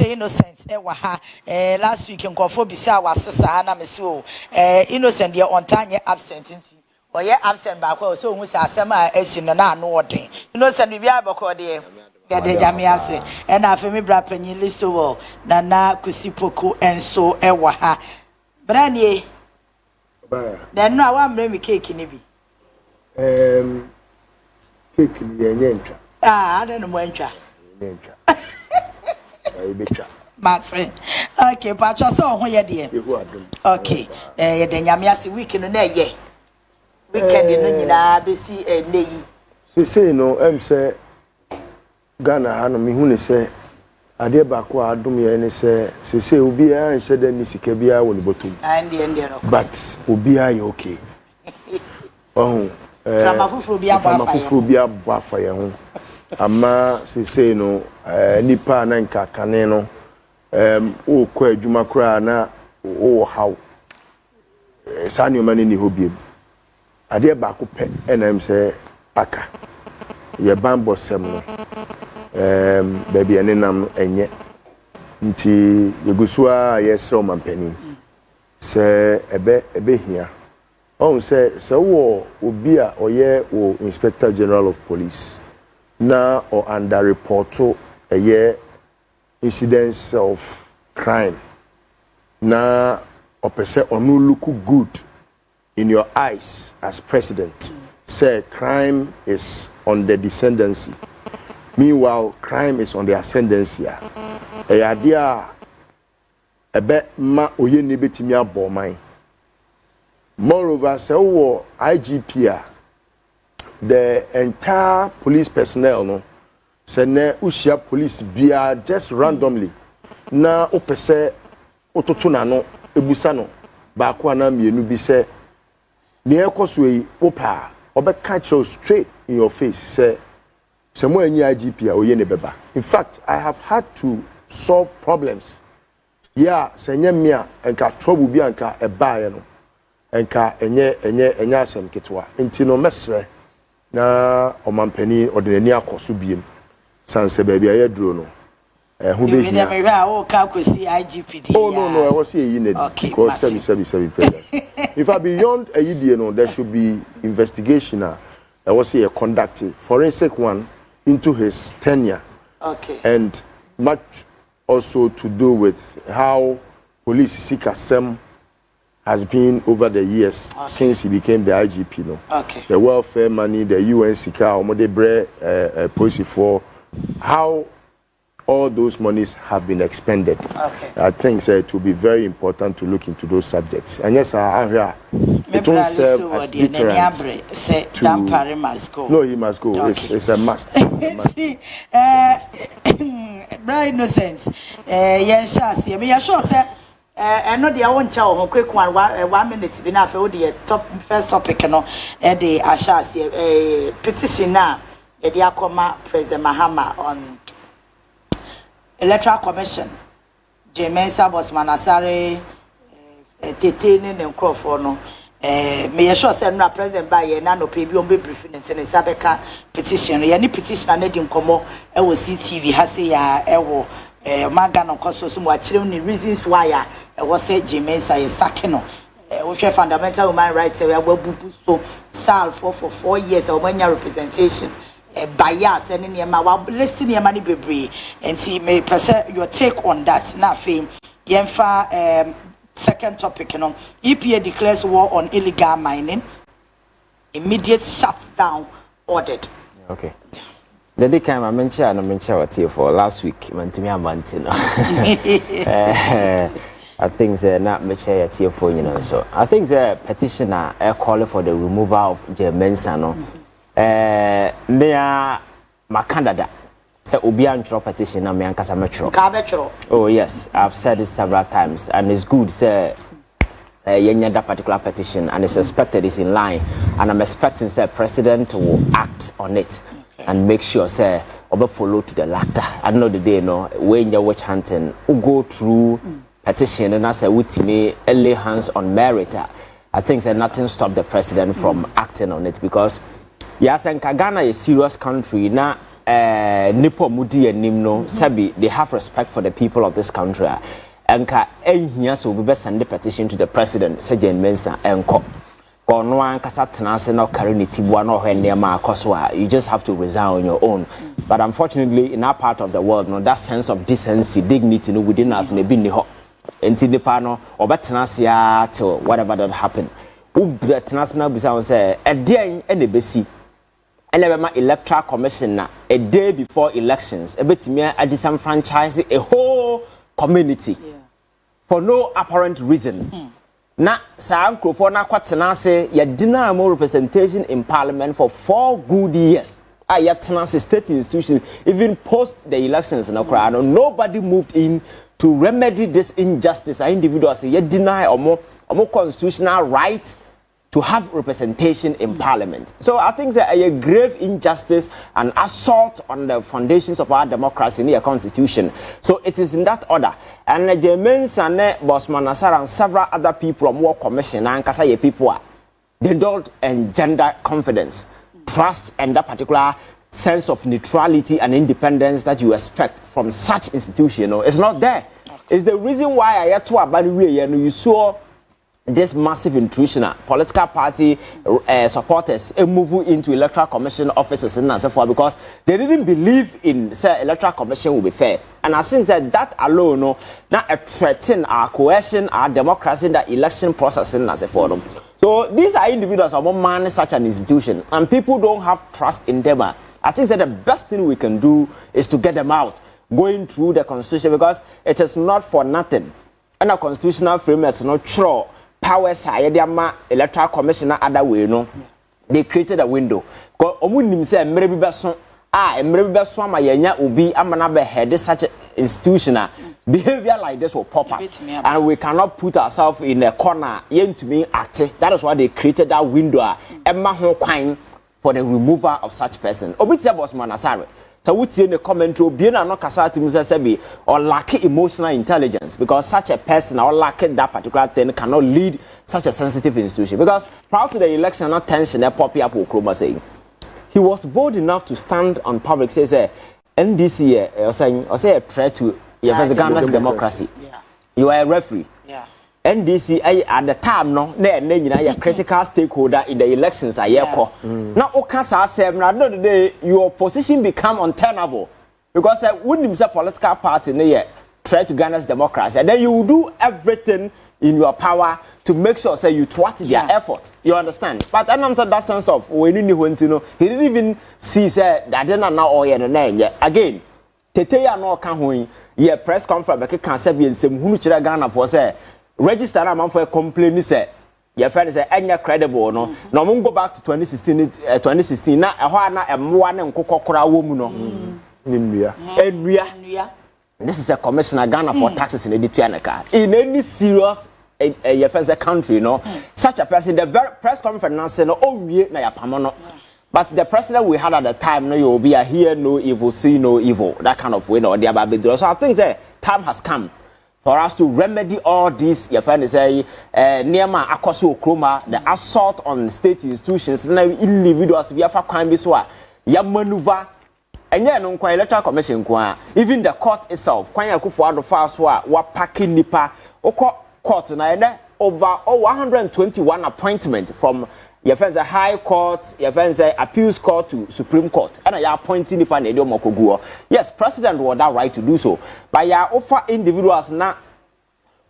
innocent ha last week in Kofo Bisa was Sasana Meso innocent dear on time absent or ye absent back so we say asema esin na no odin innocent we bia bako de gade jamiase and afemi bra panyi Listowel na kusi Poku enso ha branie then no wa mre me cake ni bi cake ni yenentwa I don't know yenentwa Martin. Okay, Pacha so ho ye de. Okay. Ye de nyame ase week no na ye. Weekend no nyina be si neyi. Say no say Ghana ha no me hu ne say ade ba ko adom ye ne say obi a nse da ni sika bia woni botum. Ande no. But obi a ye okay. Oh, Framafufuru bia bo afa ye ho. Ama say no nipa na nka kane no o ko adwuma kura na o haw sani o mani ni hobiem ade ba ko pe enam se aka ye bambo sem no baby enenam enye nti yegusua yesro mampani se ebe hia on se wo obi a oye wo Inspector General of Police na or under report a year incidents of crime na opese onu look good in your eyes as president. Say crime is on the descendancy, meanwhile crime is on the ascendancy. A idea a bet ma oye ni betimi abo man. Moreover, say wo IGP the entire police personnel no sene ushia police bia just randomly na opese ototo na no ebusa no ba ko na mienu bi se ne ekoso yi opa obeka you straight in your face say mo anyi IGP a oye ne beba. In fact, I have had to solve problems yeah senye me a enka trouble bi anka ebaaye no enka enye asem ketwa enti no mesre na omampani odinani akoso biem sanse baby aye duro no hu be hia oh no I was here you need because 777 presence if I beyond a year no there should be investigation I was here conducted forensic one into his tenure and much also to do with how police seek assem has been over the years since he became the IGP. No, the welfare money, the UN Sika, Omodebre, policy for how all those monies have been expended. I think it will be very important to look into those subjects. And yes, it will serve as deterrent to... must go. No, he must go. It's a must. Very innocent. Yes, I sure, sir. I know the one chow quick 1 minute be now for the top first topic no the ashas petition now the Akoma President Mahama on Electoral Commission Jean Mensah Bossman asare tetene ne nkrofo no me sure say no president ba ye na no pe bi on be briefing in sabeka petition ye ni petition na di nkomo e wo CTV ha say ya e wo magano koso so mo akire ni reasons why was said Jean Mensah is sacking no we share fundamental human rights we abubu so sal for 4 years or many representation bias and in your listing your money bebre and see may percent your take on that na fame yemfa second topic you know EPA declares war on illegal mining immediate shutdown ordered. Okay. The day came I mentioned what here for last week mantimi amantino I think they're not much here for you know so I think the petitioner calling for the removal of Jean Mensah no me are my candidate say obi antro petition na me ankasa metro oh yes I've said it several times and it's good say that particular petition and it's expected is in line and I'm expecting say president will act on it and make sure say obe follow to the latter. I know the day no when you watch hunting who go through petition and I say with me lay hands on merit. I think that nothing stop the president from acting on it because yes and Ghana is a serious country now nipo mudi enim no sabi they have respect for the people of this country enka ehia so be send the petition to the president say Jean Mensah enko kono ankasa tenase no carry ni tibua no hwe ma akoso a you just have to resign on your own. But unfortunately in our part of the world no that sense of decency dignity no within us na bi ni ho enti nipa no obetenase ya till whatever that happen obetenase na bisa won say edien ene besi ene Electoral Commission na a day before elections ebetimi disenfranchise a whole community for no apparent reason. Na sa ankrofo na kwatenase ya deny more representation in parliament for 4 good years. Ya tenase state institutions even post the elections na kra no nobody moved in to remedy this injustice. Individuals ya deny omo constitutional right to have representation in parliament. So I think that a grave injustice and assault on the foundations of our democracy in the constitution. So it is in that order. And Jean Mensah Bossman and several other people from War Commission and Kasaye people they don't engender confidence, trust, and that particular sense of neutrality and independence that you expect from such institution. It's not there. It's the reason why I had to abandon you saw this massive intrusion, political party supporters move into Electoral Commission offices and so forth because they didn't believe in say Electoral Commission will be fair. And I think that alone not a threaten our cohesion, our democracy, the election process and so forth. So these are individuals who manage such an institution and people don't have trust in them. I think that the best thing we can do is to get them out, going through the constitution because it is not for nothing. And a constitutional framework is not true. Powers Electoral Commission other way no they created a window because omunim say emre bi beso emre bi beso ama yenya obi amana be head such institution behavior like this will pop up and we cannot put ourselves in a corner yentumi act. That is why they created that window emma ho kwan for the removal of such person. Obitia Bossman asare so we see in the commentary be na no kasa ati musa sebi or lack emotional intelligence because such a person or lack that particular thing cannot lead such a sensitive institution because prior to the election not tension that pop up Okroma saying he was bold enough to stand on public say NDC or say a threat to Ghana's democracy. You are a referee. NDC at the time no na critical stakeholder in the elections now okasa say na day your position become untenable because when say political party na try to Ghana's democracy and then you will do everything in your power to make sure say you thwart their effort. You understand? But I'm saying that sense of when you went to know he didn't even see say that then now all again tete ya no ka ho ye press conference be can say be nsem hunu kire Ghana for say register a man for complain say your friend say enya credible no no go back to 2016 na ehwa na emwa ne nkokokora wo mu no enua this is a commissioner Ghana for taxes in the in any serious your friend's country such a person the very press conference no onwie na yapamo no but the president we had at the time no you be a hear no evil see no evil that kind of way no there about so I think that time has come for us to remedy all this, your friend say, Niama Akoso Kroma, the assault on state institutions, individuals, we have a crime biswa, ya maneuver, and yet no Electoral Commission, even the court itself, Kwanya Kufuado Faswa, Wapaki Nipa, court, over 121 appointments from your friends a high court, your friends a appeals court to Supreme Court, and I appointing Nipa Nedio Mokoguo. Yes, President was that right to do so. But ya offer individuals now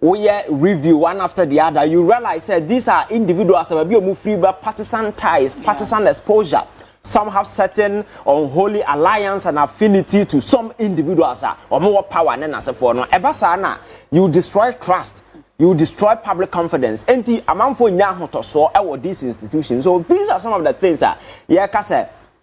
we review one after the other. You realize that these are individuals that will be free by partisan ties, partisan exposure. Some have certain unholy alliance and affinity to some individuals or more power and as a for no. Ebasana, you destroy trust. You destroy public confidence. Enti amamfo nya hotoso ewo these institutions. So these are some of the things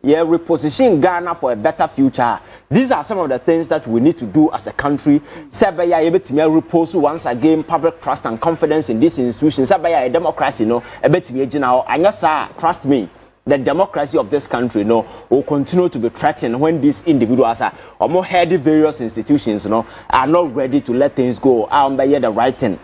reposition Ghana for a better future. These are some of the things that we need to do as a country. Sabaya ebetimi repose once again public trust and confidence in these institutions. Sabaya democracy ebetimi agina anyasa trust me. The democracy of this country will continue to be threatened when these individuals or more heady various institutions are not ready to let things go. By the right thing.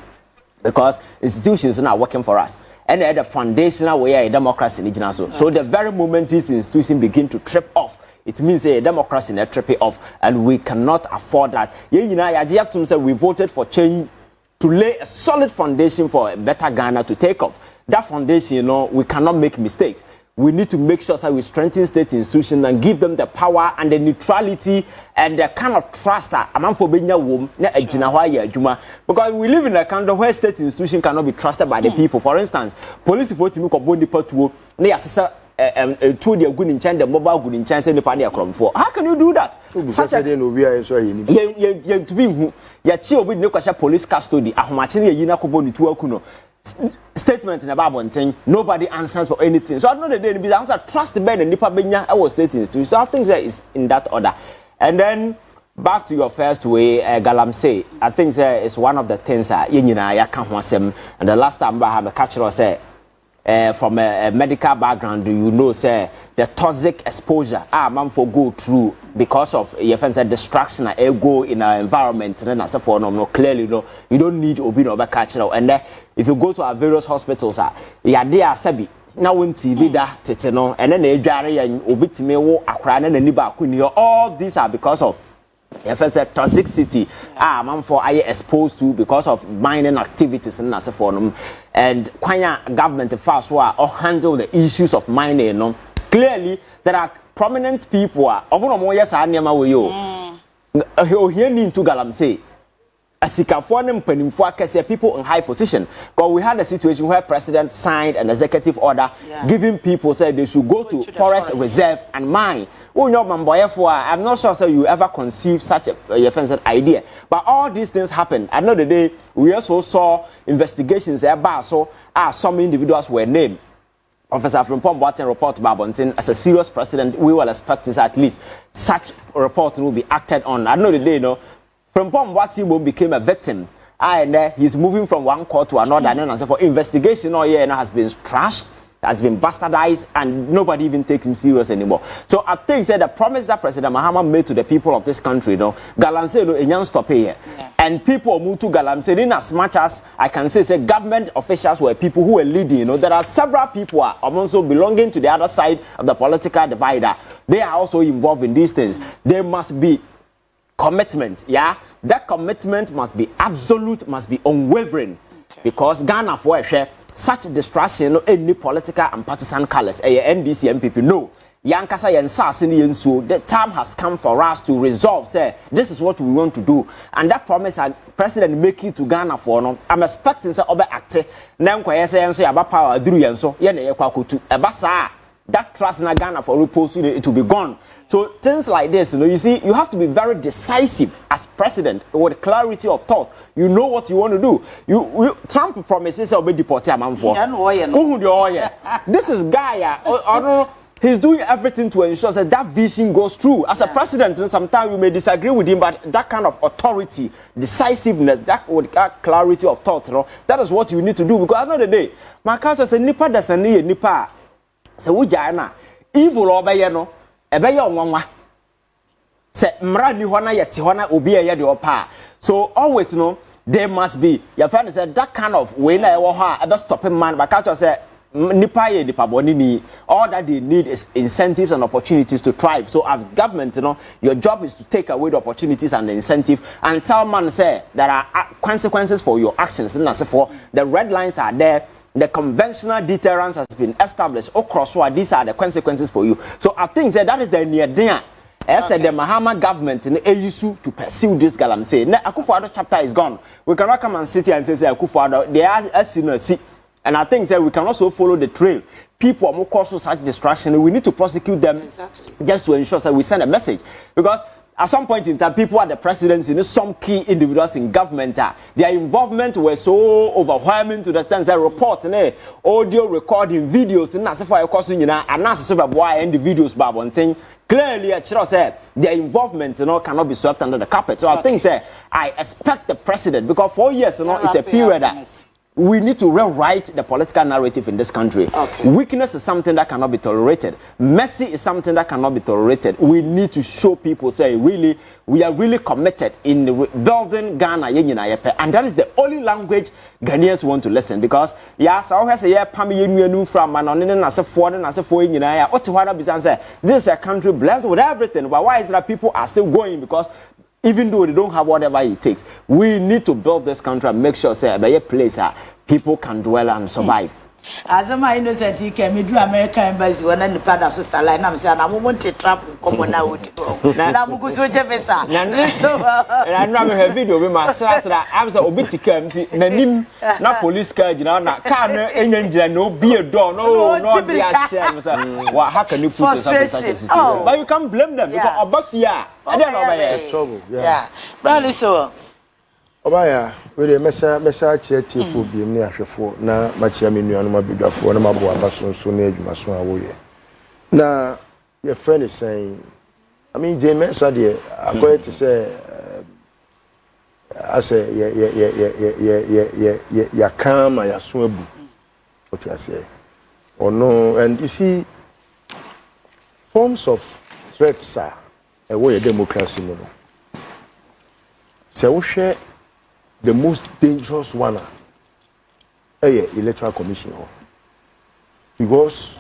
Because institutions are not working for us. And the foundational way of democracy in so the very moment these institutions begin to trip off, it means a democracy in a trip off, and we cannot afford that. We voted for change to lay a solid foundation for a better Ghana to take off. That foundation, we cannot make mistakes. We need to make sure that we strengthen state institutions and give them the power and the neutrality and the kind of trust that because we live in a country where state institutions cannot be trusted by the people. For instance, police vote me to the good in China, the mobile good in China, the party across for. How can you do that? Such a to be police custody. Statement in about one thing, nobody answers for anything. So I know the day the answer trust the bed and nipa benya I was stating. So I think that is in that order. And then back to your first way, galamsey. I think that is one of the things that and the last time I have a catcher say from a medical background, do you know say the toxic exposure man for go through because of your friends said distraction go in our environment and then as for no clearly you don't need obi no back catcher. And if you go to our various hospitals there sabi now when TV da tete no and then they dware and obi time wo akra na nani ba kuni. All these are because of if I said toxicity, man for I exposed to because of mining activities and as for them, and Kwanya government fast or handle the issues of mining. Clearly, there are prominent people. Yes, I never will you. Here need to galamsey. As people in high position, because we had a situation where president signed an executive order giving people said they should go to forest reserve and mine. I'm not sure you ever conceived such a idea, but all these things happened. At the end of the day, we also saw investigations about some individuals were named. Professor Frimpong Boateng report Babontin as a serious president. We were expecting at least such a report will be acted on. At the end of the day, Frimpong Boateng became a victim, and he's moving from one court to another, and then for investigation all year has been trashed, has been bastardized, and nobody even takes him serious anymore. So I think that the promise that President Mahama made to the people of this country, galamsey no stop here, and people move to galamsey in as much as I can say government officials were people who were leading. There are several people also belonging to the other side of the political divider. They are also involved in these things. They must be commitment, that commitment must be absolute, must be unwavering, because Ghana for a share such distraction any political and partisan colors NDC MPP no yankasa yansasini yensu. The time has come for us to resolve say this is what we want to do, and that promise president make it to Ghana for no I'm expecting say obe acte na nkoye say yenso yaba power aduru yenso ye na ye kwakotu ebasa that trust in Ghana for repose it will be gone. So things like this, you see, you have to be very decisive as president with clarity of thought. You know what you want to do. Trump promises he'll be deported a man for. This is Gaia. I don't know. He's doing everything to ensure that vision goes through. As a president, sometimes you may disagree with him, but that kind of authority, decisiveness, that clarity of thought, that is what you need to do. Because at the end of the day, my culture says, nipa does a nipa. So we jana evil obey no ebe ye onwanwa se mra ni hona yeti hona obi ye de opa. So always there must be your friend said that kind of way na e wo ha ebe stopping man but culture say nipa ye nipa boni ni. All that they need is incentives and opportunities to thrive. So as government, your job is to take away the opportunities and the incentive and tell man say there are consequences for your actions, and as for the red lines are there. The conventional deterrence has been established across. So these are the consequences for you. So I think that is the near day. As the Mahama government in the AUSU to pursue this galamsey. Now Akufo-Addo chapter is gone. We cannot come and sit here and say Akufo-Addo. They are as and I think that we can also follow the trail. People are more causing such distraction. We need to prosecute them just to ensure that we send a message, because at some point in time, people at the presidency, some key individuals in government, their involvement was so overwhelming to the sense that report, audio recording, videos, and that's why I question and that's why and the videos, Bob, and thing clearly, I said their involvement, cannot be swept under the carpet. So I think I expect the president, because 4 years, it's a period. we need to rewrite the political narrative in this country. Okay. Weakness is something that cannot be tolerated. Mercy is something that cannot be tolerated. We need to show people, say, really, we are really committed in building Ghana, and that is the only language Ghanaians want to listen. Because, yes, I always say, yeah, from this is a country blessed with everything. But why is it that people are still going? Because even though they don't have whatever it takes, we need to build this country and make sure, say, a place people can dwell and survive. As a man innocent, he came to American embassy when the father so line. I'm saying, I want to trap come on now. I'm going to Jefferson. I know her video with my sister. I'm so bit to come to Nanim, not police car, you know, not car, engine, no beer door, no be a shame. How can you put such a situation? But you can't blame them because about the year. I don't know trouble. Yeah, probably so. Obaya, we dey mesa chieti fo bi ni ahwefo na machia me nuanu mabedwafo na mabo abaso so na adwumaso awoye. Na your friend is saying, I mean Jean Mensah dey according to say I say ya kama ya so abu. What I say. Or no, and you see forms of threats are a way of democracy no. So we share the most dangerous one Electoral Commission because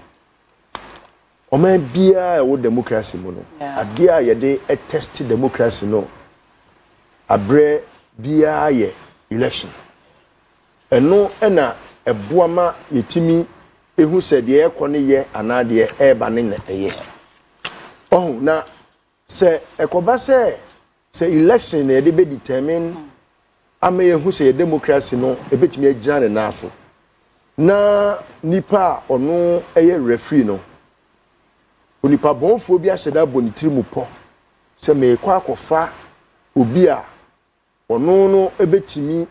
omen bia wo democracy mo no adia ye dey test democracy no abre bia ye election eno na eboama yetimi ehu se de ekone ye anade eba ne na eye oh na se ekoba se election na de be determine amaye hu se democracy no ebetimi agina ne naso na nipa ono eye referee no onipa bonfo bi ahyeda bonitiri mu po se me kwa akofa obi a ono no ebetimi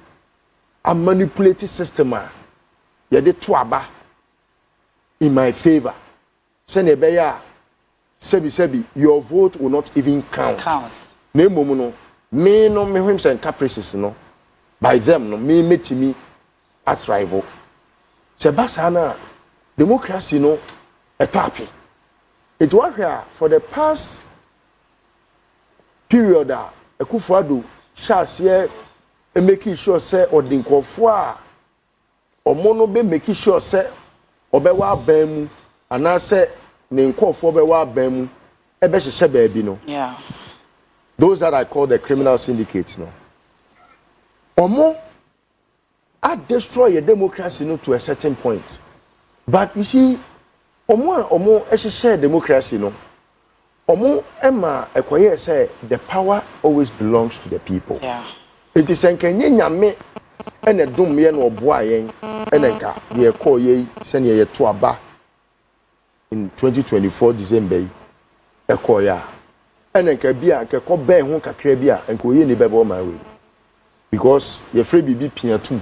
a manipulate system a ye de to aba in my favor se ne be ya sebi your vote will not even count na emomu no me no me hwem se caprices no by them no me metimi at rival sebasana democracy no a papi it was here for the past period Akufo-Addo shase e make sure say odinkofo a omo be make sure say obewa ban mu ana say ne nkofo bewa ban mu e be hye baabi no those that I call the criminal syndicates no omo I destroy a democracy no to a certain point. But you see, omo share democracy no. Omo ema ekoye say the power always belongs to the people. It is enkenye nyame ene dum ye no oboa yen ene nka ye call ye sene ye to aba in 2024 December yi ekoya ene nka bia nke ko ben ho kakra bia enka oye ni bebo ma we because ye free bibi piatum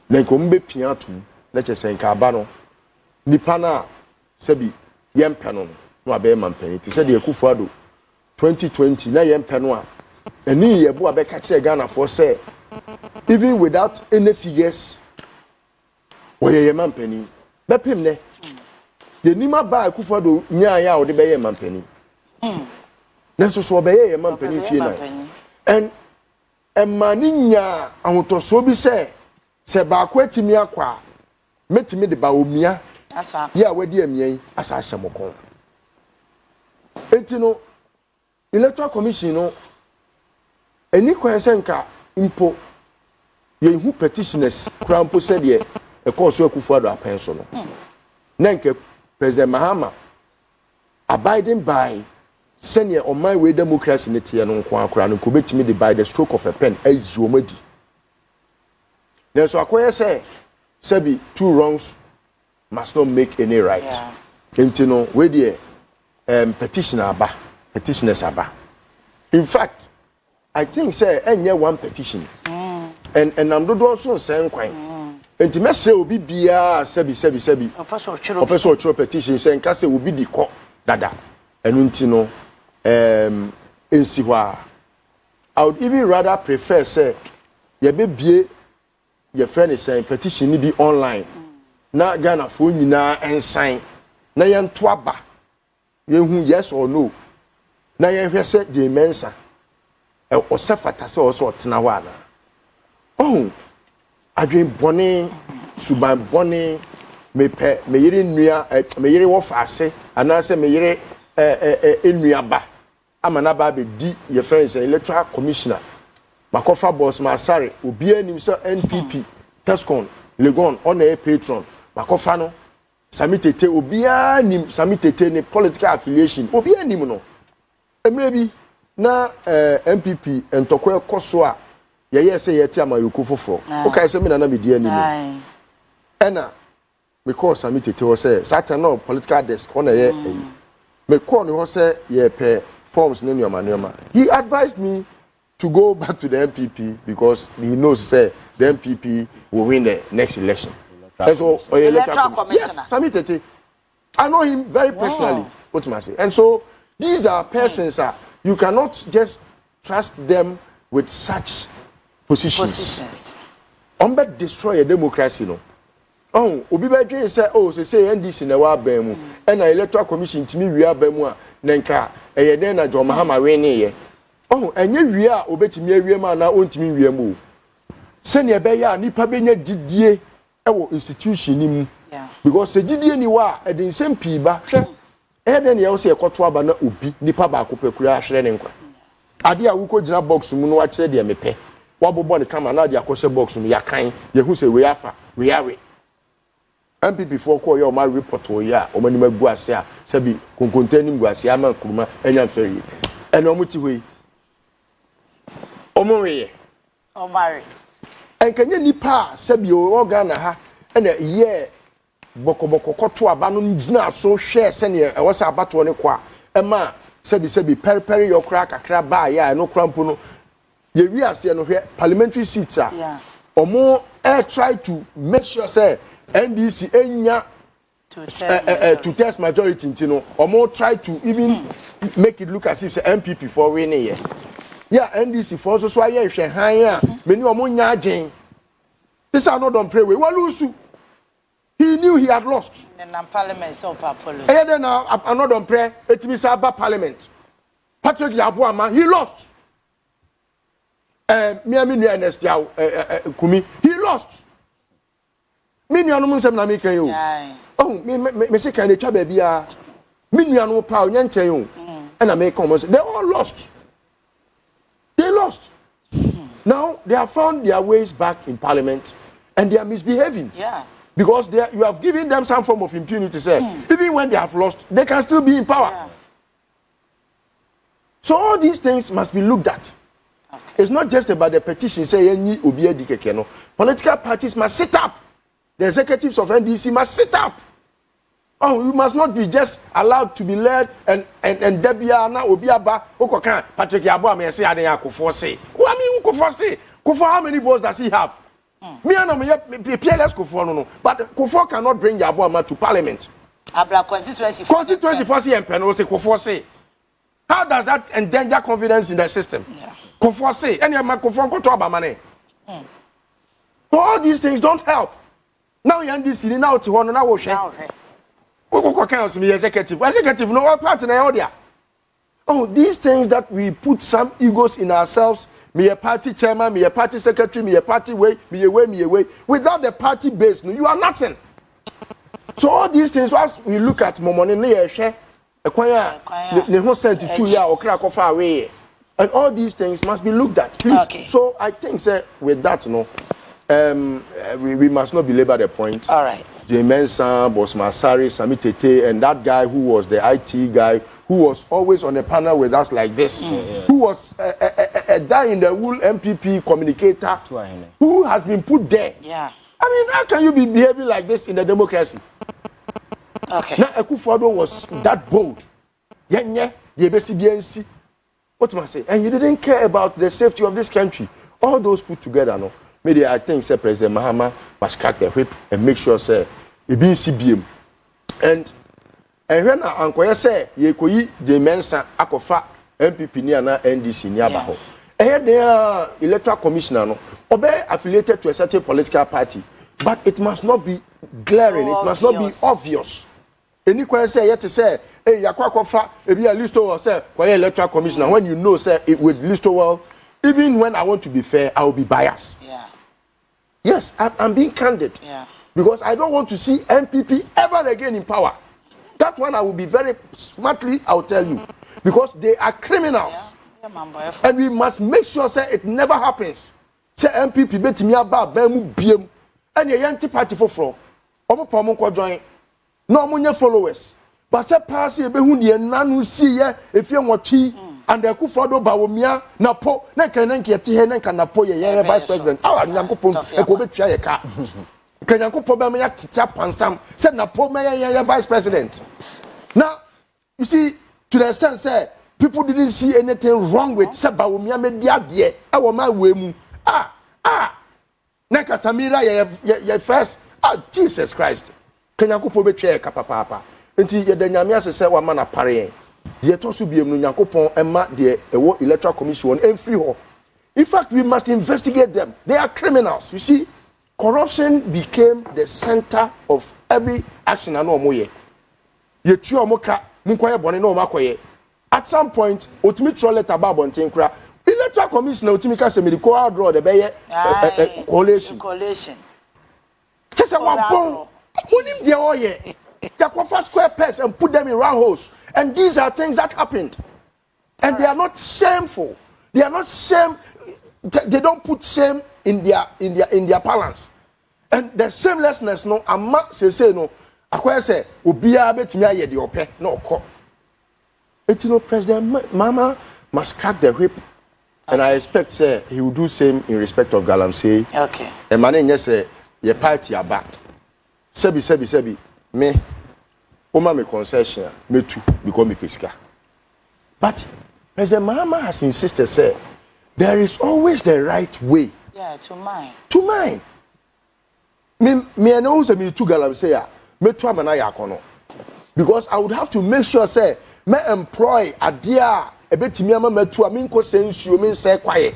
na nka mbe piatum na chese nka aba no nipa na sebi yempe no no abe mampani ti se de Akufo-Addo 2020 na yempe no a eni ye bo abeka kire Ghana for say even without any figures we ye mampani be pem ne ye nima ba Akufo-Addo nya ya wo de be ye mampani na so be ye mampani fie na and emani nya ahotoso bi se ba ko atimi akwa metimi de ba omia asa ya wadi amien asa ahyemokon etino Electoral Commission no eni kwensenka impo ye hu petitioners krampo se de e course Akufo-Addo apenso no na nke President Mahama abiding by senior on my way democracy netie no nko akora no betimi de by the stroke of a pen ayiomadi then so akoye say be two wrongs must not make any right entino we dey petitioners aba in fact I think say enye one petition and am dodo so sen kwan enti me say obi bia sebi opeso chiro petition say nka say obi di ko dada enu ntino I would even rather prefer say ye be bie your friend is saying petition ni be online na Ghana fo nyina ensign na yen to aba yen yes or no na yen hwese Jean Mensah o sefata se o so tena wa na oh adwen bone suban bone me yire nnua me yire wo faase anase me yire ennuaba amana ba be di your friends Electoral Commissioner Makofa Bossman sorry obi anim so NPP Tescon Legon on a patron Makofa no samitete obi anim samitete ne political affiliation obi anim no maybe na MPP entokwe koso a ye say ye ti amayoko foforo okay say me na me di anim ena me call samitete wo say satan no political desk on ye me call no say ye pe forms no nyoma he advised me to go back to the MPP because he knows say the MPP will win the next election. And so Electoral Commission. Yes, Samitete. I know him very personally. What am I saying? And so these are persons you cannot just trust them with such positions. Umbe destroy a democracy no. Oh, obi be say say NDC na wa ban mu and na Electoral Commission timi wi aba mu a nenka eye den na John Mahama we ne ye. Oh, enye wie a obetimi awie ma na ontimi wie mu. Se ne be ya nipa benya didie ewo institution ni mu. Because se didie ni wa e den sempi ba hwe. E den ye wo se ekoto aba na obi nipa ba akopakura ahwere ne nkwa. Ade a wuko gina box mu no wa kire de mepe. Wa bobo ne kama na de akose box mu ya kan ye hu se we afa we are MPP for call your my report o ya o mani magu ase a sabi konkonta nim gu ase ama kuruma enya feri ene omuti hoi omonwe o mari enkanye nipa sabi o Ghana ha ene ye bokoboko koto aba no ngina so hwe se ne e wo sa abato ne kwa ema sabi periperi your crack akra ba ya no krampo no ye wi ase no hwe parliamentary seats a omo try to make sure say NDC enya to test majority ntino omo try to even make it look as if say MPP for winning here. Yeah, NDC for so aye hwe han a many omo nya agen. This are not don pray we lose. He knew he had lost. And parliament so apollo. And then I'm not don pray etimi say about parliament. Patrick Yabuama he lost. Me Ernest Kumi he lost. Me nuanu nsem na me kan yo oh me se kan dey twa ba bia me nuanu pa onye nchen yo and na me come they all lost. Now they have found their ways back in parliament and they are misbehaving because you have given them some form of impunity sir. Even when they have lost they can still be in power. So all these things must be looked at. It's not just about the petition say any obi edi keke no. Political parties must sit up. The executives of NDC must sit up. Oh, you must not be just allowed to be led and Debia na Obiaba Okokan Patrick Yabo me say aden akofo say. Who I mean Kofo say? Kofo how many votes does he have? Me and me PLS Kofo no. But Kofo cannot bring Yabo to parliament. Abra constituency for say MPN say Kofo say. How does that endanger confidence in the system? Kofo say any man Kofo go to Abamane. So all these things don't help. Now you NDC now to one now share. We council me executive no what part na order. Oh, these things that we put some egos in ourselves, me a party chairman, me a party secretary, me a party way, me away. Without the party base, no, you are nothing. So all these things, as we look at Momoni ne share, ne ho sent to 2 year or crack off away. And all these things must be looked at. Please. Okay. So I think sir, with that, no. We must not belabor the point. All right. Jean Mensah Bossman, Samitete, and that guy who was the IT guy who was always on a panel with us like this, who was a guy in the wool MPP communicator, who has been put there. Yeah. I mean, how can you be behaving like this in a democracy? Okay. Now, Akufo-Addo was that bold. What must I say? And he didn't care about the safety of this country. All those put together, no. Maybe I think say President Mahama must crack the whip and make sure say it be CBM. And when Uncle say ye koyi Jean Mensah akofa MPP ni ana NDC ni abaho. There Electoral Commissioner no Obey affiliated to a certain political party, but it must not be glaring. So it must not be obvious. Any question say yet to say, hey, yakwakofa, if you are Listowel, say, why Electoral Commission? When you know, say, it with Listowel, even when I want to be fair, I will be biased. Yeah. Yes, I'm being candid. Yeah. Because I don't want to see MPP ever again in power. That one I will be very smartly, I will tell you. Because they are criminals. Yeah. And we must make sure, say, it never happens. Say MPP bet me about Bemu BM. And a young party for fraud. Omo pomo ko join. No more followers. But say pass ye be who ye nanu see ye if you want tea and the Kufodo Bawomia na po na kananki ati he na kanapo ye vice president. Ah Nyankopon e ko betwa ye ka. Kanyankopon be me ya tita pansam said na po me ye vice president. Now you see to the extent say people didn't see anything wrong with say Bawomia me dia de e wo ma wemu. Na Kasamira ye first. Jesus Christ. Kanyankopon betwa ye ka papa. Enti ye da nyame asese wa ma na pare ye to so biem no Nyankopon ema de ewo Electoral Commission en free ho. In fact, we must investigate them. They are criminals. You see, corruption became the center of every action and omoye. Ye tu omoka munkoye bone no makoye. At some point, ultimate troll letter babonten kra. Electoral Commission ultimate ka se medical draw the beye coalition. Just a one pon. Unim de oye. Yakofa square pegs and put them in round holes. And these are things that happened. And they are not shameful. They are not shame. They don't put shame in their balance. And the shamelessness no amma say no akwai say obiya betimi aye de ope no okọ. It no President Mama must crack the whip. And I expect say he will do same in respect of galamsey. Okay. And man yes say your party are back. Sebi me Oma me concession, me too, because me pesca. But President Mahama has insisted, say, there is always the right way. Yeah, to mine. To mine. Me know say me too galamsey, me too amana yakono. Because I would have to make sure, say, me employ a dear a bit me ama me too aminko sense you mean say quiet.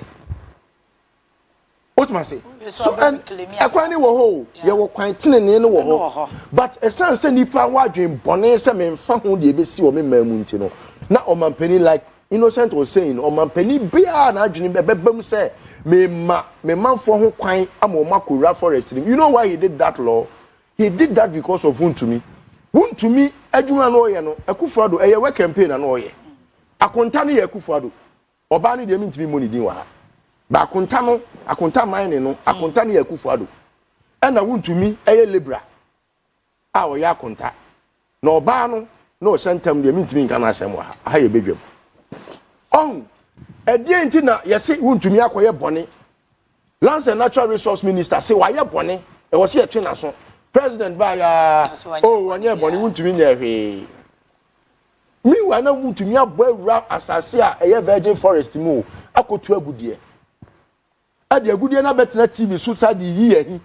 What must say? So and akwani wo ho ye wo kwantene ne wo ho but a sense say nipa wadwen bone say me mfa ho de besi wo me mamu nti no na omampani like Innocent was saying omampani bia na adwene bebam say me manfo ho kwan amoma kura forest. You know why he did that law? He did that because of Wuntumi adwuma no ye no Akufo-Addo eye we campaign na no ye akonta ne ye Akufo-Addo oba ne de mintimi mo ni din wa ha ba akonta mine no akonta ne Akufo-Addo ena Wuntumi eye libra a o ya akonta na oba no na o sentam de mintimi nka na asem wa ha ye bedwam on edie nti na ye se Wuntumi akoye bone Lands and Natural Resource Minister say wa ye bone e wo se etwe na so President ba ya wanye bone Wuntumi nya hwe mi wa na Wuntumi abo awura asase a eye virgin forest mu akotu agudie ade agudie na betena TV so sa di yi ahi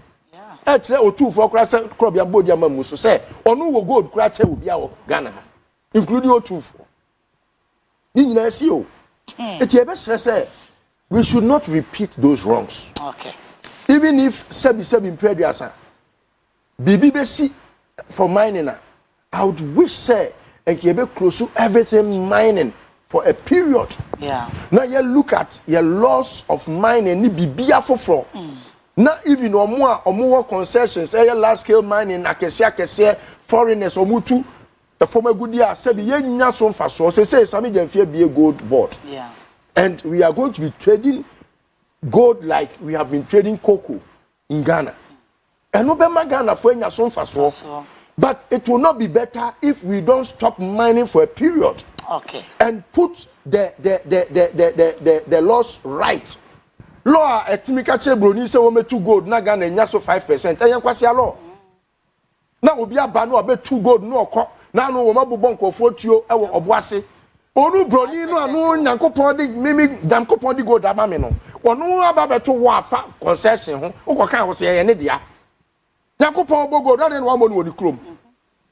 e kire otufo kra se krobia bodi amamu so se onu wo gold kra che obi a wo Ghana ha including otufo ni nyina si o eti e be sere we should not repeat those wrongs. Okay. Even if sebi impreduasa bibi be si for mining I would wish say and be close to everything mining for a period. Yeah. Now you look at your loss of mining ni bibia for. Now even omo concessions large scale mining akese foreigners omutu the former good year said ye nya so mfa so say sami jamfie be a gold board. Yeah. And we are going to be trading gold like we have been trading cocoa in Ghana. And no be Ghana for nya so mfa so. But it will not be better if we don't stop mining for a period. Okay. And put the laws right. Law etimika chebroni say we me 2 gold na Ghana nya so 5%. Eyan kwase law. Na obi aba no obe 2 gold no okọ. Na no wo mabobọ nkofo tuo e wo oboase. Onu broni no anu Nyankopon di mimi Nyankopon di gold aba me no. Onu aba beto wo afa concession ho. Ukokan ho se ye ne dia. Nyankopon bo gold na no wo mo no ni krom.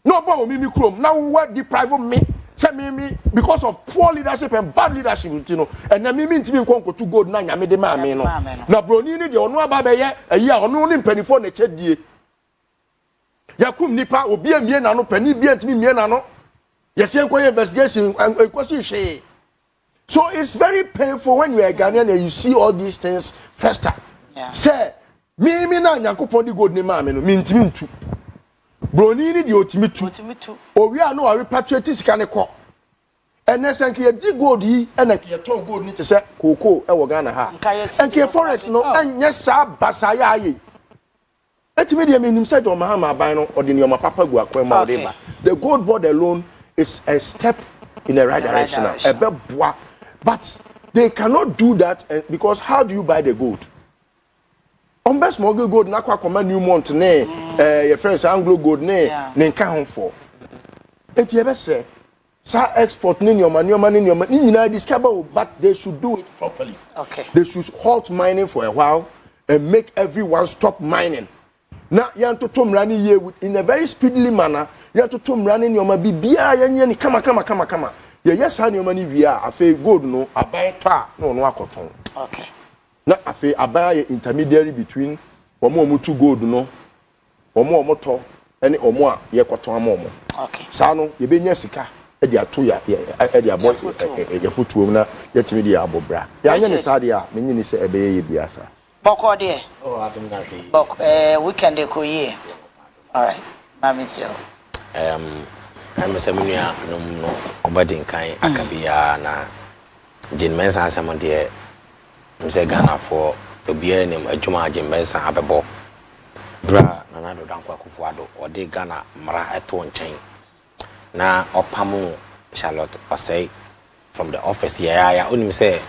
No bo wo mimi krom. Na wo deprive me Say me because of poor leadership and bad leadership, you know, and then me to go to gold na nyame de ma me no. Na broni ni de ono aba be ye ayi a ono ni mpanifo na chedie. Yakum nipa obi amie na no pani bi antimi mie na no. Yes, investigation and hwee. So it's very painful when you are a Ghanaian and you see all these things fester. Yeah. Say, me na nyankopon di gold ni ma me no, me ntimi ntu. Broni ni di otimi tu. We are no repatriate sika ne ko. Ene sen ke di gold yi ena ke ton gold ni te se koko e wo Ghana ha. Enke forex no anya sa basaya aye. Etimi de me nim se John Mahama aban no odi ne papa gu akwema ode ba. The gold board alone is a step in the right direction. But they cannot do that because how do you buy the gold? Best smuggle gold na kwa command new month ne your friends Anglo gold ne nka hon for. Enti ye be say sa export ni your money ni na discover, but they should do it properly. Okay. They should halt mining for a while and make everyone stop mining. Now you to tom running here in a very speedily manner. You to tom running your money bia ye kama. Yes how your money we are afa gold no aban to no akoton. Okay. Na afa aban intermediary between omo two gold no omo to ene omo a ye koton amomo. Okay. Sa no ye benya sika e dia to ya e dia boy ye futuom na ye timi dia abobra. Ya anya ne sa dia me nyini se ebeye ye biasa. Boko de. Oh, Adam na hwe. Boko weekend e ko ye. All right. Mami tell. I'm a seminar no obadin kan akabia na Jean Mensah asem de mse Ghana for obia nim adwuma Jean Mensah abebo bra na na do dankwa kufuado ode Ghana mara eto nchen na opamu Charlotte Osei from the office ya onim say